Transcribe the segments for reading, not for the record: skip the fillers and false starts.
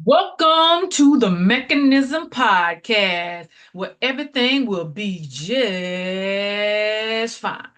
Welcome to the Mechanism Podcast, where everything will be just fine.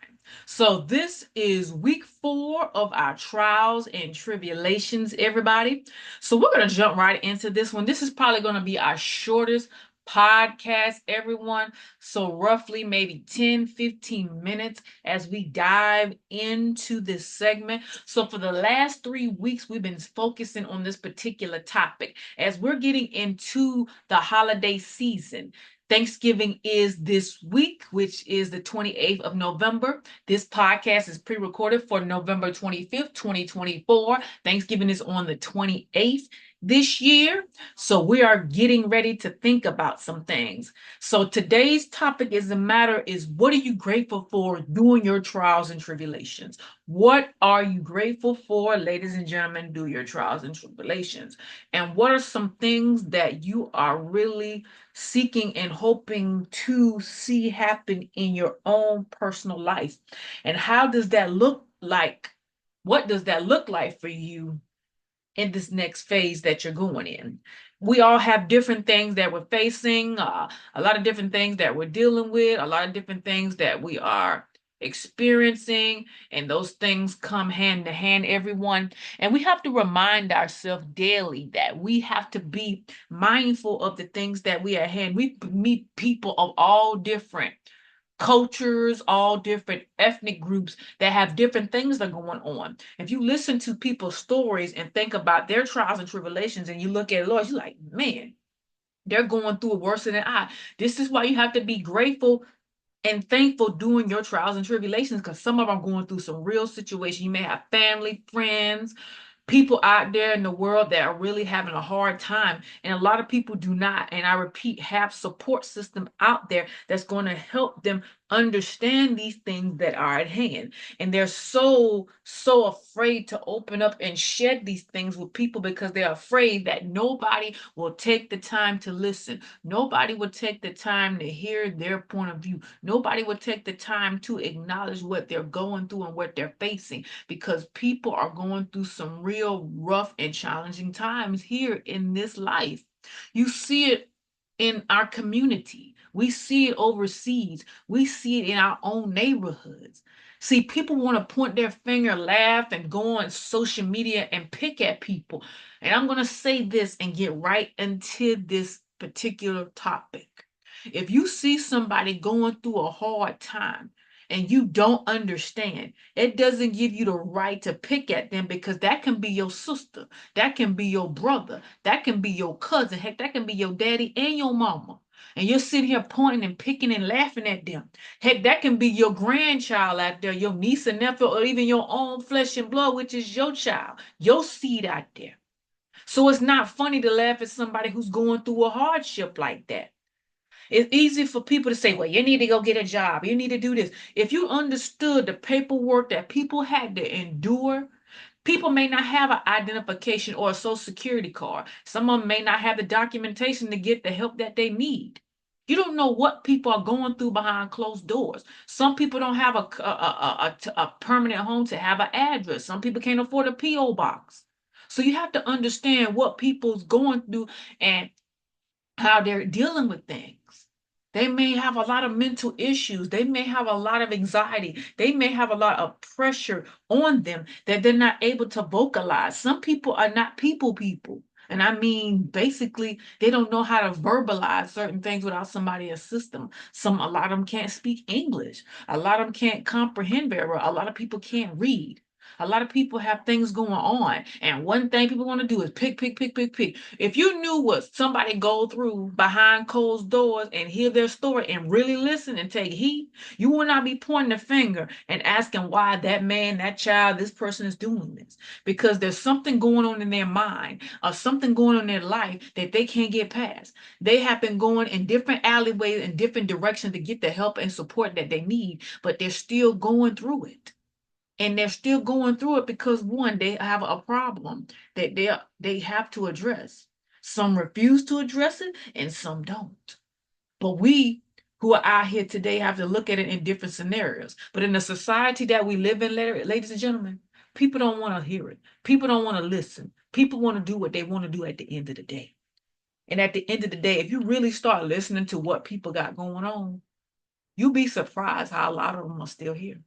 So, this is week 4 of our trials and tribulations, everybody. So, we're going to jump right into this one. This is probably going to be our shortest podcast, everyone. So, roughly maybe 10-15 minutes as we dive into this segment. So, for the last 3 weeks, we've been focusing on this particular topic as we're getting into the holiday season. Thanksgiving is this week, which is the 28th of November. This podcast is pre recorded for November 25th, 2024. Thanksgiving is on the 28th this year. So we are getting ready to think about some things. So today's topic is the matter is what are you grateful for during your trials and tribulations? What are you grateful for, ladies and gentlemen, do your trials and tribulations? And what are some things that you are really seeking and hoping to see happen in your own personal life? And how does that look like? What does that look like for you in this next phase that you're going in? We all have different things that we're facing, a lot of different things that we're dealing with, a lot of different things that we are experiencing, and those things come hand to hand, everyone. And we have to remind ourselves daily that we have to be mindful of the things that we are hand. We meet people of all different cultures, all different ethnic groups that have different things that are going on. If you listen to people's stories and think about their trials and tribulations, and you look at Lord, you're like, man, they're going through it worse than I. This is why you have to be grateful and thankful during your trials and tribulations, because some of them are going through some real situations. You may have family, friends, people out there in the world that are really having a hard time, and a lot of people do not, and I repeat, have support system out there that's going to help them understand these things that are at hand. And they're so afraid to open up and shed these things with people because they're afraid that nobody will take the time to listen. Nobody will take the time to hear their point of view. Nobody will take the time to acknowledge what they're going through and what they're facing, because people are going through some real rough and challenging times here in this life. You see it in our community. We see it overseas. We see it in our own neighborhoods. See, people want to point their finger, laugh, and go on social media and pick at people. And I'm going to say this and get right into this particular topic. If you see somebody going through a hard time and you don't understand, it doesn't give you the right to pick at them, because that can be your sister, that can be your brother, that can be your cousin, heck, that can be your daddy and your mama. And you're sitting here pointing and picking and laughing at them. Heck, that can be your grandchild out there, your niece and nephew, or even your own flesh and blood, which is your child, your seed out there. So it's not funny to laugh at somebody who's going through a hardship like that. It's easy for people to say, well, you need to go get a job. You need to do this. If you understood the paperwork that people had to endure, people may not have an identification or a social security card. Some of them may not have the documentation to get the help that they need. You don't know what people are going through behind closed doors. Some people don't have a permanent home to have an address. Some people can't afford a P.O. box. So you have to understand what people's going through and how they're dealing with things. They may have a lot of mental issues. They may have a lot of anxiety. They may have a lot of pressure on them that they're not able to vocalize. Some people are not people. And I mean, basically, they don't know how to verbalize certain things without somebody assist them. A lot of them can't speak English. A lot of them can't comprehend very well. A lot of people can't read. A lot of people have things going on, and one thing people want to do is pick. If you knew what somebody go through behind closed doors and hear their story and really listen and take heed, you will not be pointing a finger and asking why that man, that child, this person is doing this. Because there's something going on in their mind or something going on in their life that they can't get past. They have been going in different alleyways and different directions to get the help and support that they need, but they're still going through it. And they're still going through it because one, they have a problem that they have to address. Some refuse to address it and some don't. But we who are out here today have to look at it in different scenarios. But in the society that we live in, ladies and gentlemen, people don't want to hear it. People don't want to listen. People want to do what they want to do at the end of the day. And at the end of the day, if you really start listening to what people got going on, you'll be surprised how a lot of them are still here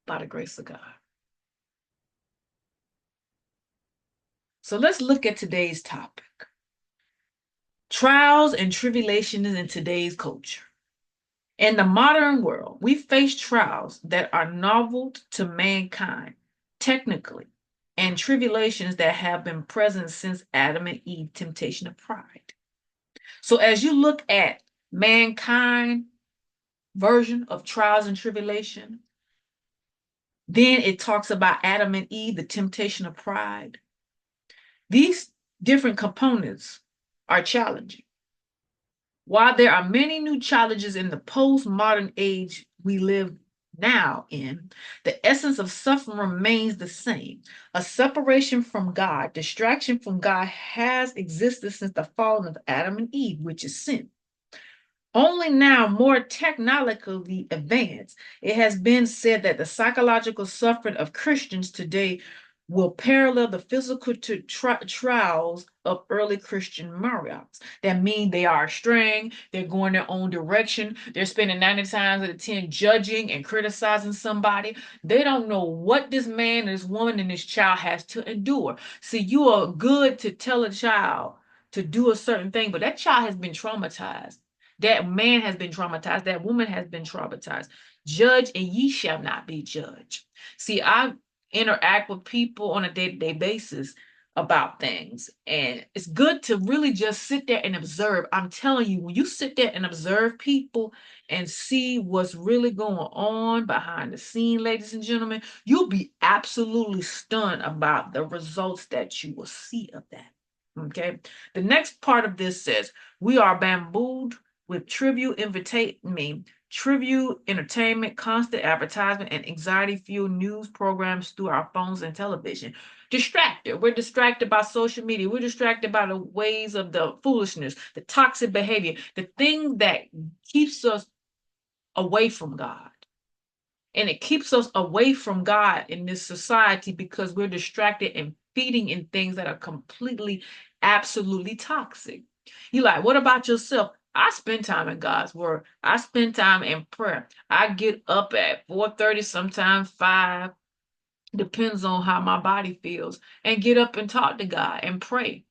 by the grace of God. So let's look at today's topic. Trials and tribulations in today's culture. In the modern world, we face trials that are novel to mankind, technically, and tribulations that have been present since Adam and Eve temptation of pride. So as you look at mankind version of trials and tribulation, then it talks about Adam and Eve, the temptation of pride. These different components are challenging. While there are many new challenges in the postmodern age we live now in, the essence of suffering remains the same. A separation from God, distraction from God has existed since the fall of Adam and Eve, which is sin. Only now, more technologically advanced, it has been said that the psychological suffering of Christians today will parallel the physical trials of early Christian martyrs. That means they are straying, they're going their own direction, they're spending 90 times out of 10 judging and criticizing somebody. They don't know what this man, this woman, and this child has to endure. See, you are good to tell a child to do a certain thing, but that child has been traumatized. That man has been traumatized. That woman has been traumatized. Judge and ye shall not be judged. See, I interact with people on a day-to-day basis about things. And it's good to really just sit there and observe. I'm telling you, when you sit there and observe people and see what's really going on behind the scene, ladies and gentlemen, you'll be absolutely stunned about the results that you will see of that. Okay. The next part of this says, we are bamboozled with trivial entertainment, constant advertisement, and anxiety-fueled news programs through our phones and television. Distracted. We're distracted by social media. We're distracted by the ways of the foolishness, the toxic behavior, the thing that keeps us away from God. And it keeps us away from God in this society because we're distracted and feeding in things that are completely, absolutely toxic. You like, what about yourself? I spend time in God's word. I spend time in prayer. I get up at 4:30, sometimes 5, depends on how my body feels, and get up and talk to God and pray.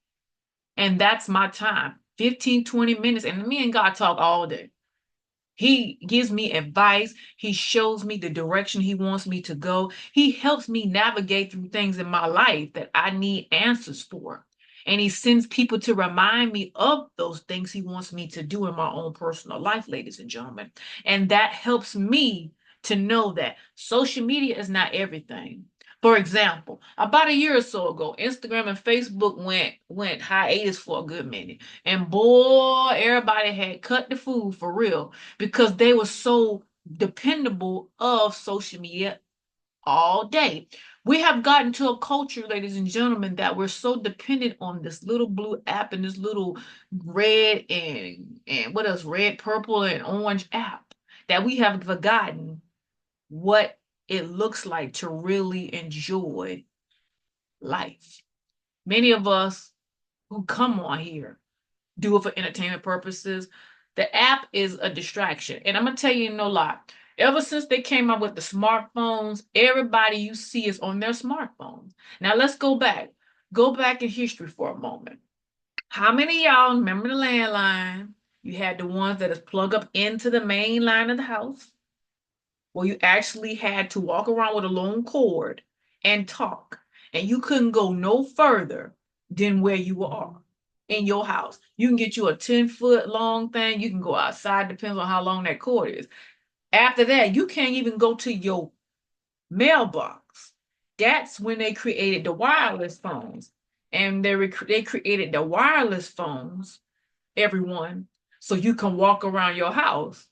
And that's my time. 15, 20 minutes. And me and God talk all day. He gives me advice. He shows me the direction he wants me to go. He helps me navigate through things in my life that I need answers for. And he sends people to remind me of those things he wants me to do in my own personal life, ladies and gentlemen. And that helps me to know that social media is not everything. For example, about a year or so ago, Instagram and Facebook went hiatus for a good minute. And boy, everybody had cut the food for real because they were so dependable of social media all day. We have gotten to a culture, ladies and gentlemen, that we're so dependent on this little blue app and this little red and what else, red, purple, and orange app that we have forgotten what it looks like to really enjoy life. Many of us who come on here do it for entertainment purposes. The app is a distraction. And I'm going to tell you no lie. Ever since they came out with the smartphones, everybody you see is on their smartphones. Now let's go back. Go back in history for a moment. How many of y'all remember the landline? You had the ones that is plugged up into the main line of the house, where you actually had to walk around with a long cord and talk. And you couldn't go no further than where you are in your house. You can get you a 10-foot long thing. You can go outside, depends on how long that cord is. After that, you can't even go to your mailbox. That's when they created the wireless phones. And they created the wireless phones, everyone, so you can walk around your house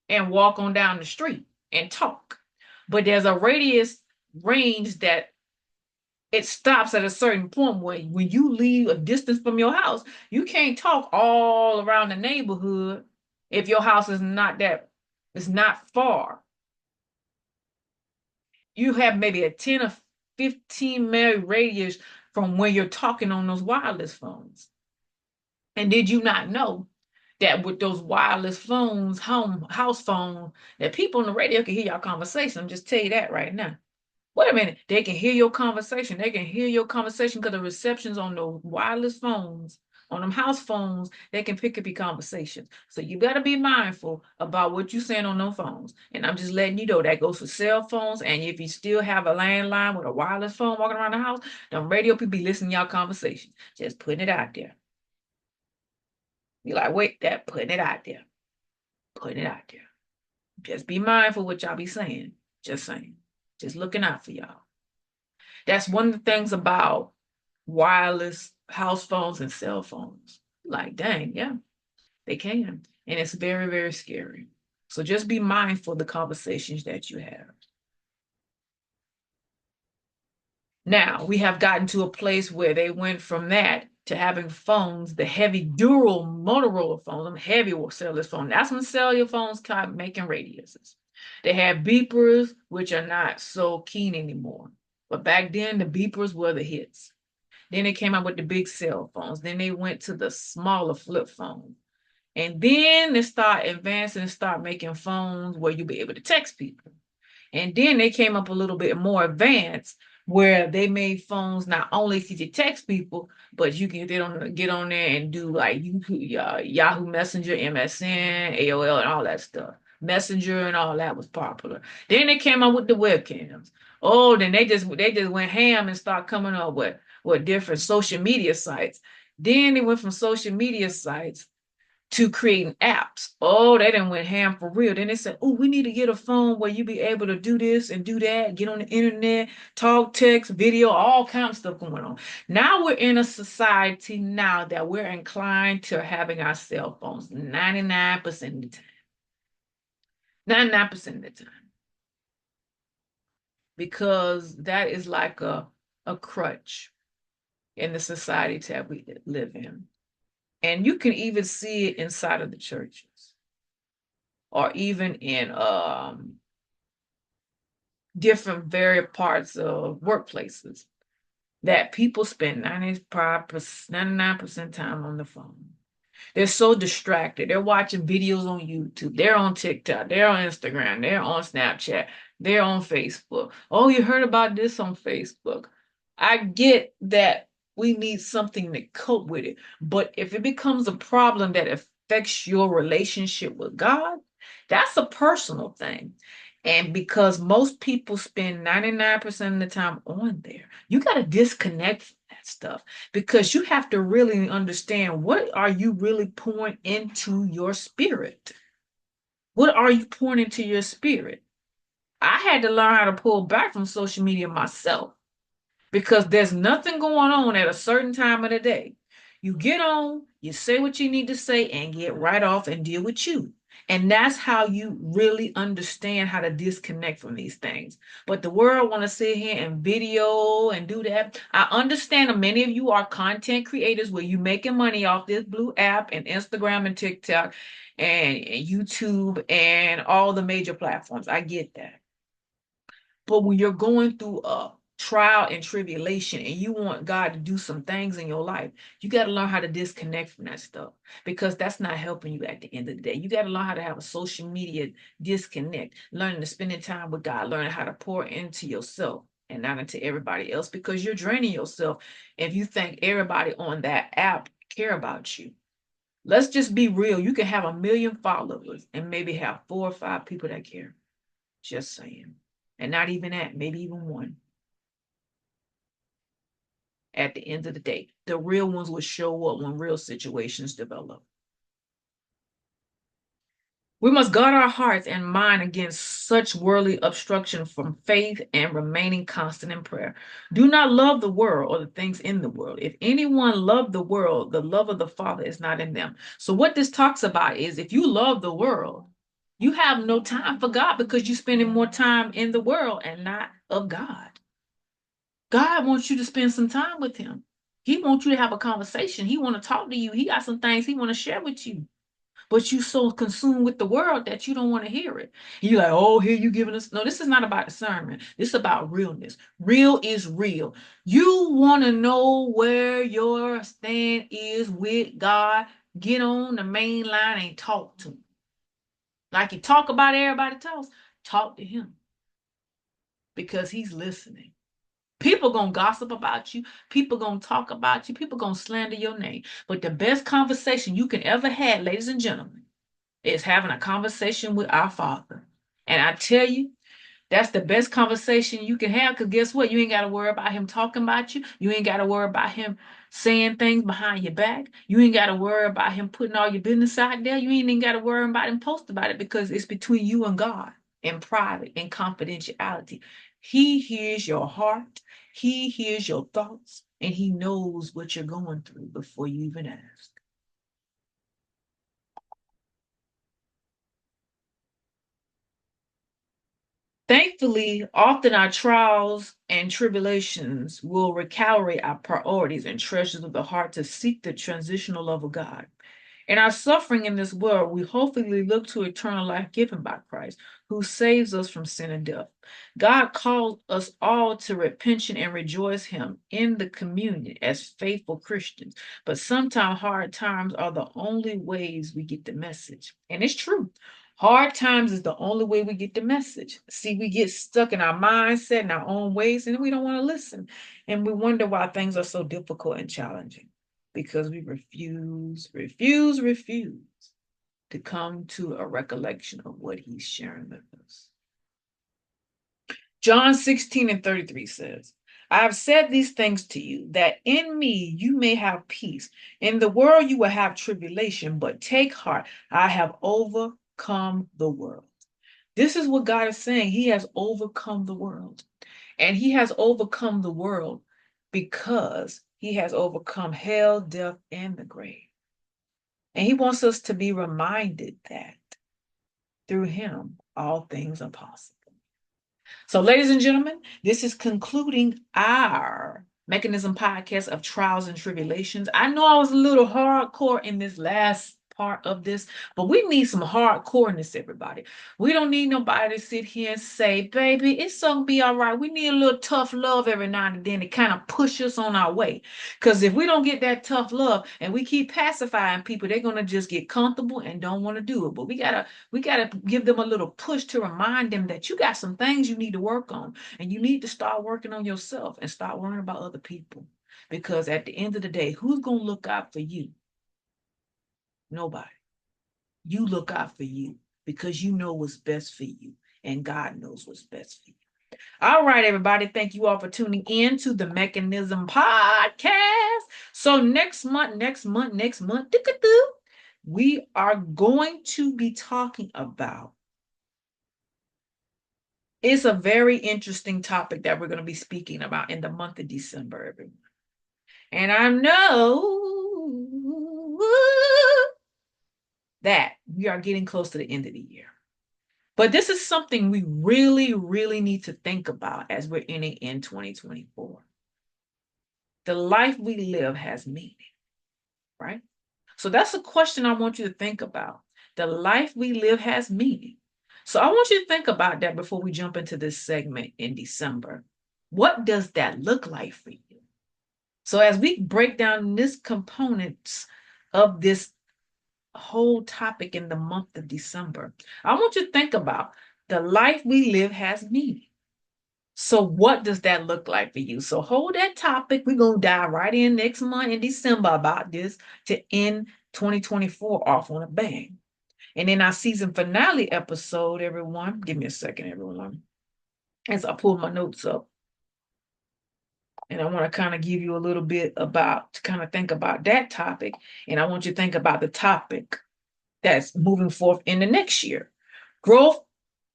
and walk on down the street and talk. But there's a radius range that it stops at a certain point where when you leave a distance from your house, you can't talk all around the neighborhood if your house is it's not far. You have maybe a 10 or 15 mile radius from when you're talking on those wireless phones. And did you not know that with those wireless phones, house phone, that people on the radio can hear your conversation? I'm just tell you that right now. Wait a minute, they can hear your conversation. They can hear your conversation because the receptions on the wireless phones, on them house phones, they can pick up your conversation. So you better be mindful about what you're saying on those phones. And I'm just letting you know that goes for cell phones. And if you still have a landline with a wireless phone walking around the house, them radio people be listening to your conversation. Just putting it out there. Be like, wait, that putting it out there. Putting it out there. Just be mindful what y'all be saying. Just saying. Just looking out for y'all. That's one of the things about wireless house phones and cell phones. Like, dang, yeah, they can. And it's very, very scary. So just be mindful of the conversations that you have. Now, we have gotten to a place where they went from that to having phones, the heavy dual Motorola phones, them heavy cellular phones. That's when cellular phones started making radiuses. They had beepers, which are not so keen anymore. But back then, the beepers were the hits. Then they came out with the big cell phones. Then they went to the smaller flip phones. And then they start advancing and start making phones where you'll be able to text people. And then they came up a little bit more advanced where they made phones not only could you text people, but you can get on there and do like Yahoo Messenger, MSN, AOL, and all that stuff. Messenger and all that was popular. Then they came up with the webcams. Oh, then they just went ham and start coming up with different social media sites. Then they went from social media sites to creating apps. Oh, they didn't went ham for real. Then they said, oh, we need to get a phone where you be able to do this and do that, get on the internet, talk, text, video, all kinds of stuff going on. Now we're in a society now that we're inclined to having our cell phones 99% of the time. 99% of the time. Because that is like a crutch in the society that we live in. And you can even see it inside of the churches or even in different various parts of workplaces that people spend 95%, 99% time on the phone. They're so distracted. They're watching videos on YouTube. They're on TikTok. They're on Instagram. They're on Snapchat. They're on Facebook. Oh, you heard about this on Facebook. I get that we need something to cope with it. But if it becomes a problem that affects your relationship with God, that's a personal thing. And because most people spend 99% of the time on there, you got to disconnect from that stuff because you have to really understand what are you really pouring into your spirit? What are you pouring into your spirit? I had to learn how to pull back from social media myself because there's nothing going on at a certain time of the day. You get on, you say what you need to say, and get right off and deal with you. And that's how you really understand how to disconnect from these things. But the world want to sit here and video and do that. I understand that many of you are content creators where you making money off this blue app and Instagram and TikTok and YouTube and all the major platforms. I get that. But when you're going through a trial and tribulation and you want God to do some things in your life, you got to learn how to disconnect from that stuff because that's not helping you at the end of the day. You got to learn how to have a social media disconnect, learning to spending time with God, learning how to pour into yourself and not into everybody else because you're draining yourself if you think everybody on that app care about you. Let's just be real. You can have 1 million followers and maybe have 4 or 5 people that care. Just saying. And not even that, maybe even one. At the end of the day, the real ones will show up when real situations develop. We must guard our hearts and mind against such worldly obstruction from faith and remaining constant in prayer. Do not love the world or the things in the world. If anyone love the world, the love of the Father is not in them. So what this talks about is if you love the world, you have no time for God because you're spending more time in the world and not of God. God wants you to spend some time with him. He wants you to have a conversation. He want to talk to you. He got some things he want to share with you. but you so consumed with the world that you don't want to hear it. You're like, oh, here you giving us. No, this is not about discernment. This is about realness. Real is real. You want to know where your stand is with God. Get on the main line and talk to him. Like you talk about everybody else, talk to him because he's listening. People gonna gossip about you. People gonna talk about you. People gonna slander your name. But the best conversation you can ever have, ladies and gentlemen, is having a conversation with our Father. And I tell you, that's the best conversation you can have because guess what? You ain't got to worry about him talking about you. You ain't got to worry about him saying things behind your back. You ain't got to worry about him putting all your business out there. You ain't even got to worry about him post about it because it's between you and God in private, in confidentiality. He hears your heart. He hears your thoughts and he knows what you're going through before you even ask. Thankfully, often our trials and tribulations will recalibrate our priorities and treasures of the heart to seek the transitional love of God. In our suffering in this world, we hopefully look to eternal life given by Christ, who saves us from sin and death. God called us all to repentance and rejoice Him in the communion as faithful Christians. But sometimes hard times are the only ways we get the message. And it's true. Hard times is the only way we get the message. See, we get stuck in our mindset and our own ways, and we don't want to listen. And we wonder why things are so difficult and challenging because we refuse to come to a recollection of what he's sharing with us. John 16 and 33 says, I have said these things to you, that in me you may have peace. In the world you will have tribulation, but take heart, I have overcome the world. This is what God is saying. He has overcome the world. And he has overcome the world because he has overcome hell, death, and the grave. And he wants us to be reminded that through him, all things are possible. So, ladies and gentlemen, this is concluding our Mechanism podcast of trials and tribulations. I know I was a little hardcore in this last part of this, but we need some hardcoreness, everybody. We don't need nobody to sit here and say, baby, it's gonna be all right. We need a little tough love every now and then to kind of push us on our way. Because if we don't get that tough love and we keep pacifying people, they're gonna just get comfortable and don't want to do it. But we gotta give them a little push to remind them that you got some things you need to work on and you need to start working on yourself and start worrying about other people. Because at the end of the day, who's gonna look out for you? Nobody. You look out for you because you know what's best for you and God knows what's best for you. All right, everybody. Thank you all for tuning in to the Mechanism Podcast. So next month, we are going to be talking about. It's a very interesting topic that we're going to be speaking about in the month of December, everyone. And I know that we are getting close to the end of the year. But this is something we really, really need to think about as we're in 2024. The life we live has meaning, right? So that's a question I want you to think about. The life we live has meaning. So I want you to think about that before we jump into this segment in December. What does that look like for you? So as we break down these components of this whole topic in the month of December, I want you to think about the life we live has meaning. So what does that look like for you? So hold that topic. We're going to dive right in next month in December about this to end 2024 off on a bang. And in our season finale episode, everyone, give me a second, everyone, as I pull my notes up. And I want to kind of give you a little bit about, to kind of think about that topic. And I want you to think about the topic that's moving forth in the next year. Growth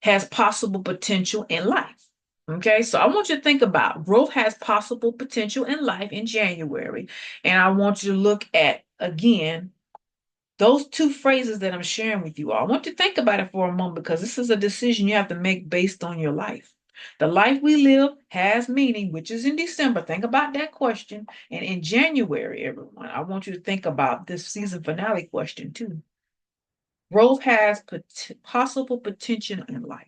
has possible potential in life. Okay, so I want you to think about growth has possible potential in life in January. And I want you to look at, again, those two phrases that I'm sharing with you all. I want you to think about it for a moment because this is a decision you have to make based on your life. The life we live has meaning, which is in December. Think about that question. And in January, everyone, I want you to think about this season finale question too. Growth has possible potential in life.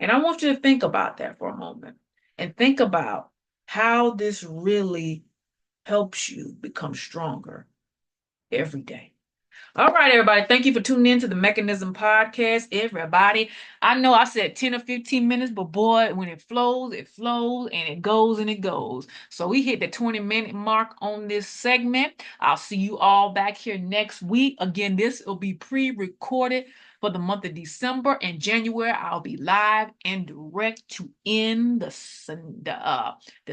And I want you to think about that for a moment and think about how this really helps you become stronger every day. All right, everybody. Thank you for tuning in to the Mechanism Podcast. Everybody, I know I said 10 or 15 minutes, but boy, when it flows, and it goes and it goes. So we hit the 20-minute mark on this segment. I'll see you all back here next week. Again, this will be pre-recorded for the month of December. And January, I'll be live and direct to end the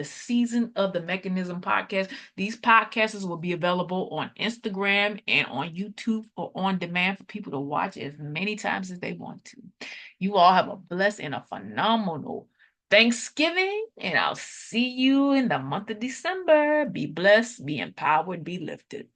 season of the Mechanism Podcast. These podcasts will be available on Instagram and on YouTube or on demand for people to watch as many times as they want to. You all have a blessed and a phenomenal Thanksgiving, and I'll see you in the month of December. Be blessed, be empowered, be lifted.